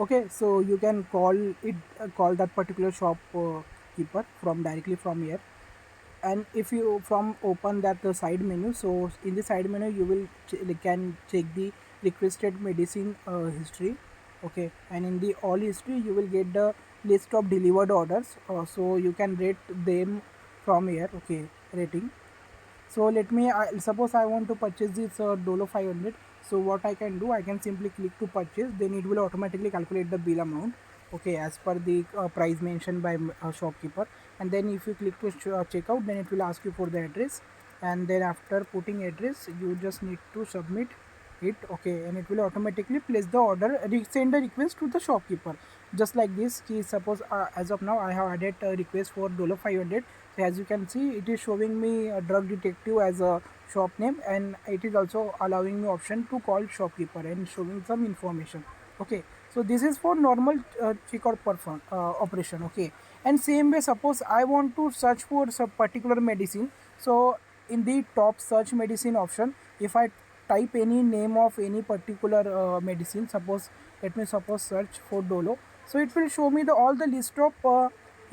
Okay, so you can call it call that particular shop keeper from directly from here. And if you from open that side menu, so in the side menu you will can check the requested medicine history. Okay, and in the all history you will get the list of delivered orders, so you can rate them from here. Okay, rating. So let me suppose I want to purchase this Dolo 500. So what I can do, I can simply click to purchase, then it will automatically calculate the bill amount, okay, as per the price mentioned by shopkeeper. And then if you click to check out, then it will ask you for the address, and then after putting address you just need to submit it. Okay, and it will automatically place the order, send the request to the shopkeeper, just like this key. Suppose as of now I have added a request for $500. So as you can see, it is showing me a drug detective as a shop name, and it is also allowing me option to call shopkeeper and showing some information. Okay, so this is for normal checkout perform operation. Okay, and same way, suppose I want to search for some particular medicine. So in the top search medicine option, if I type any name of any particular medicine, suppose let me suppose search for Dolo, so it will show me the all the list of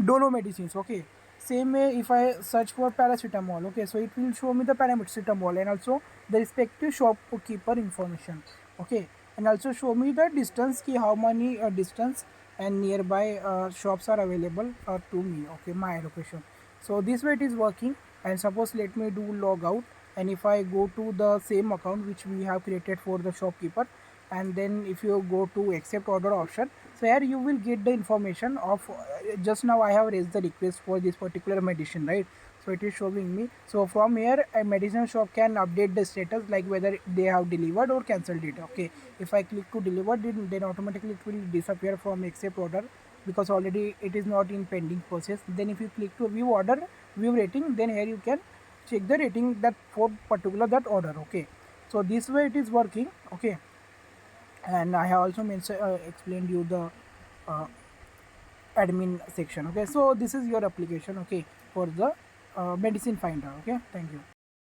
Dolo medicines. Okay, same way if I search for paracetamol, okay, so it will show me the paracetamol and also the respective shopkeeper information. Okay, and also show me the distance ki how many distance and nearby shops are available to me. Okay, my location. So this way it is working. And suppose let me do log out, and if I go to the same account which we have created for the shopkeeper, and then if you go to accept order option, so here you will get the information of just now I have raised the request for this particular medicine, right? So it is showing me. So from here a medicine shop can update the status, like whether they have delivered or cancelled it. Okay, if I click to deliver, then automatically it will disappear from accept order, because already it is not in pending process. Then if you click to view order, view rating, then here you can check the rating that for particular that order. Okay, so this way it is working. Okay, and I have also mentioned explained you the uh, admin section. Okay, so this is your application, okay, for the medicine finder. Okay, thank you.